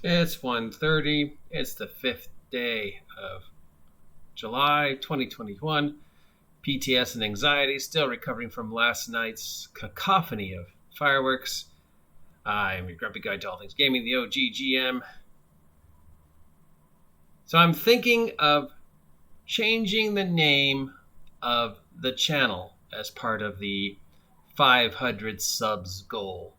It's 1:30. It's the 5th day of July 2021. PTS and anxiety, still recovering from last night's cacophony of fireworks. I'm your grumpy guy to all things gaming, the OGGM. So I'm thinking of changing the name of the channel as part of the 500 subs goal.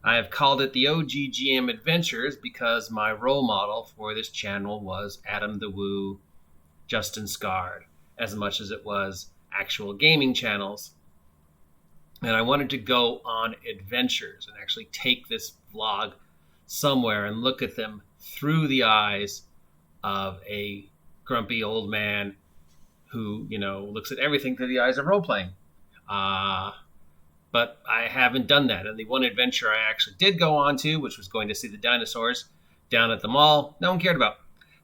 I have called it the OGGM Adventures because my role model for this channel was Adam the Woo, Justin Scard, as much as it was actual gaming channels. And I wanted to go on adventures and actually take this vlog somewhere and look at them through the eyes of a grumpy old man who, looks at everything through the eyes of role-playing. But I haven't done that. And the one adventure I actually did go on to, which was going to see the dinosaurs down at the mall, no one cared about.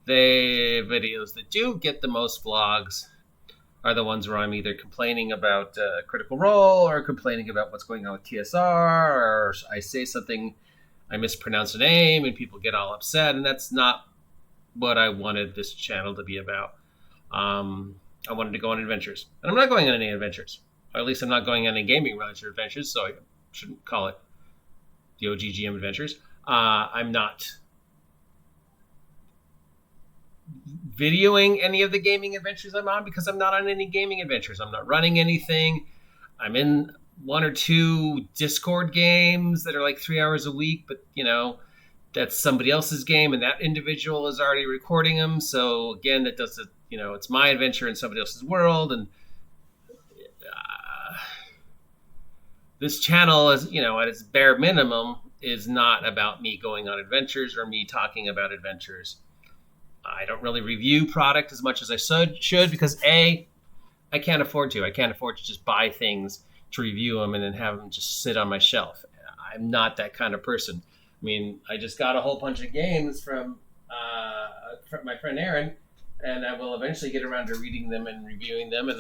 The videos that do get the most vlogs are the ones where I'm either complaining about Critical Role or complaining about what's going on with TSR, or I say something, I mispronounce a name and people get all upset, and that's not what I wanted this channel to be about. I wanted to go on adventures. And I'm not going on any adventures. Or at least I'm not going on any gaming-related adventures, so I shouldn't call it the OGGM Adventures. I'm not videoing any of the gaming adventures I'm on because I'm not on any gaming adventures. I'm not running anything. I'm in one or two Discord games that are like 3 hours a week, but, that's somebody else's game, and that individual is already recording them. So, again, that doesn't, it's my adventure in somebody else's world, and this channel is, at its bare minimum, is not about me going on adventures or me talking about adventures. I don't really review product as much as I should because I can't afford to. I can't afford to just buy things to review them and then have them just sit on my shelf. I'm not that kind of person. I mean, I just got a whole bunch of games from my friend Aaron, and I will eventually get around to reading them and reviewing them.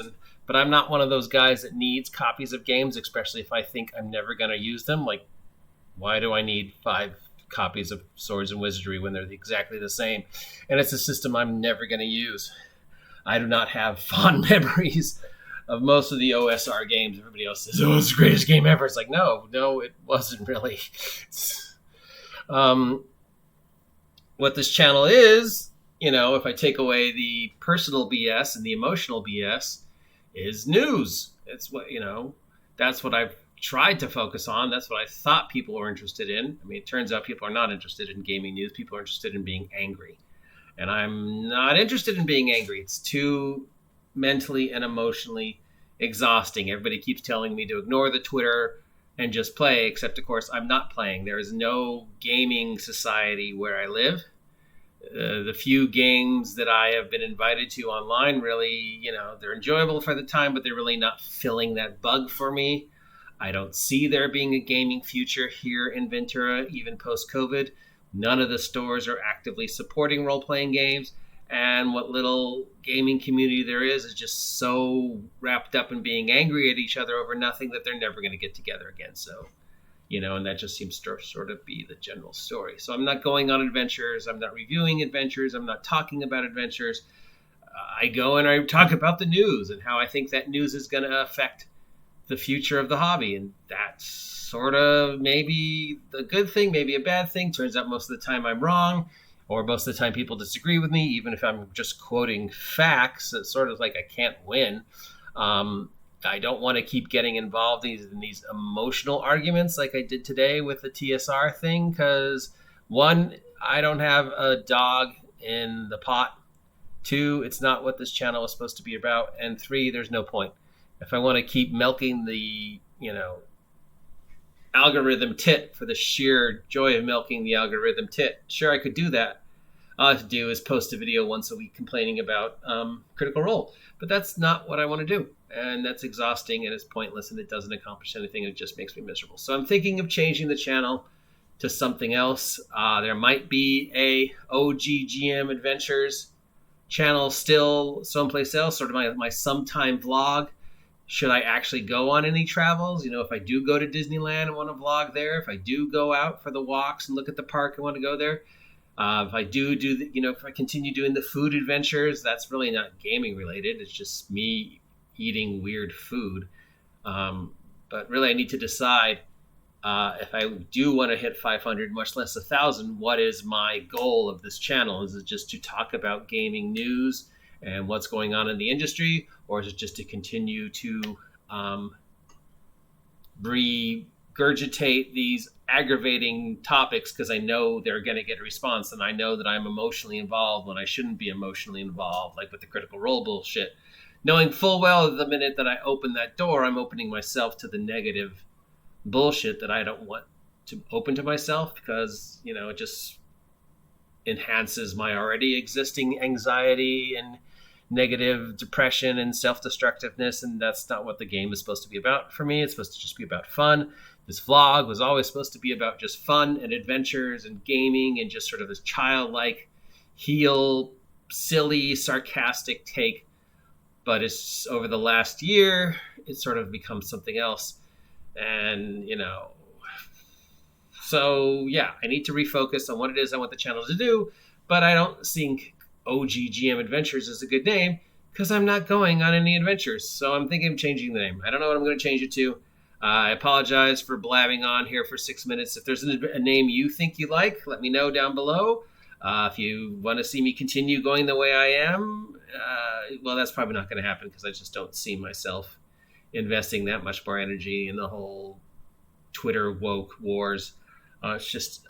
But I'm not one of those guys that needs copies of games, especially if I think I'm never going to use them. Like, why do I need 5 copies of Swords and Wizardry when they're exactly the same? And it's a system I'm never going to use. I do not have fond memories of most of the OSR games. Everybody else says, oh, it's the greatest game ever. It's like, no, it wasn't really. What this channel is, if I take away the personal BS and the emotional BS, is news. It's what, that's what I've tried to focus on. That's what I thought people were interested in. I mean, it turns out people are not interested in gaming news. People are interested in being angry. And I'm not interested in being angry. It's too mentally and emotionally exhausting. Everybody keeps telling me to ignore the Twitter and just play, except, of course, I'm not playing. There is no gaming society where I live. The few games that I have been invited to online really, they're enjoyable for the time, but they're really not filling that bug for me. I don't see there being a gaming future here in Ventura, even post-COVID. None of the stores are actively supporting role-playing games. And what little gaming community there is just so wrapped up in being angry at each other over nothing that they're never going to get together again. So, and that just seems to sort of be the general story. So I'm not going on adventures. I'm not reviewing adventures. I'm not talking about adventures. I go and I talk about the news and how I think that news is going to affect the future of the hobby. And that's sort of maybe a good thing, maybe a bad thing. Turns out most of the time I'm wrong, or most of the time people disagree with me, even if I'm just quoting facts. It's sort of like I can't win. I don't want to keep getting involved in these emotional arguments like I did today with the TSR thing, because 1, I don't have a dog in the pot. 2, it's not what this channel is supposed to be about. And 3, there's no point. If I want to keep milking the, algorithm tit for the sheer joy of milking the algorithm tit, sure, I could do that. All I have to do is post a video once a week complaining about Critical Role. But that's not what I want to do. And that's exhausting, and it's pointless, and it doesn't accomplish anything. It just makes me miserable. So I'm thinking of changing the channel to something else. There might be a OGGM Adventures channel still someplace else, sort of my sometime vlog. Should I actually go on any travels? If I do go to Disneyland and want to vlog there, if I do go out for the walks and look at the park and want to go there, If I if I continue doing the food adventures, that's really not gaming related. It's just me eating weird food. Um, but really, I need to decide if I do want to hit 500, much less 1,000. What is my goal of this channel? Is it just to talk about gaming news and what's going on in the industry, or is it just to continue to regurgitate these aggravating topics because I know they're going to get a response, and I know that I'm emotionally involved when I shouldn't be emotionally involved, like with the Critical Role bullshit, knowing full well the minute that I open that door, I'm opening myself to the negative bullshit that I don't want to open to myself, because it just enhances my already existing anxiety and negative depression and self-destructiveness, and that's not what the game is supposed to be about for me. It's supposed to just be about fun. This vlog was always supposed to be about just fun and adventures and gaming and just sort of this childlike, silly, sarcastic take. But it's over the last year, it's sort of become something else. And, so yeah, I need to refocus on what it is I want the channel to do, but I don't think OGGM Adventures is a good name because I'm not going on any adventures. So I'm thinking of changing the name. I don't know what I'm going to change it to. I apologize for blabbing on here for 6 minutes. If there's a name you think you like, let me know down below. If you want to see me continue going the way I am, well, that's probably not going to happen because I just don't see myself investing that much more energy in the whole Twitter woke wars. It's just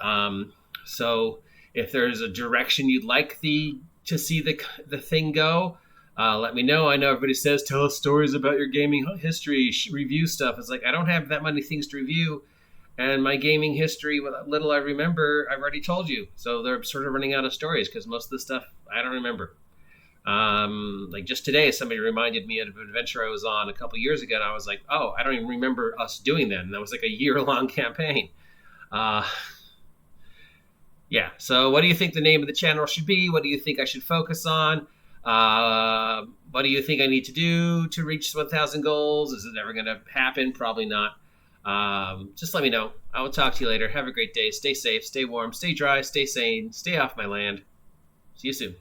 so if there's a direction you'd like to see the thing go, let me know. I know everybody says tell us stories about your gaming history, review stuff. It's like I don't have that many things to review, and my gaming history, what little I remember, I've already told you. So they're sort of running out of stories because most of the stuff I don't remember. Like just today, somebody reminded me of an adventure I was on a couple years ago, and I was like, oh, I don't even remember us doing that. And that was like a year-long campaign. Yeah. So what do you think the name of the channel should be? What do you think I should focus on? What do you think I need to do to reach 1,000 goals? Is it ever going to happen? Probably not. Just let me know. I will talk to you later. Have a great day. Stay safe, stay warm, stay dry, stay sane, stay off my land. See you soon.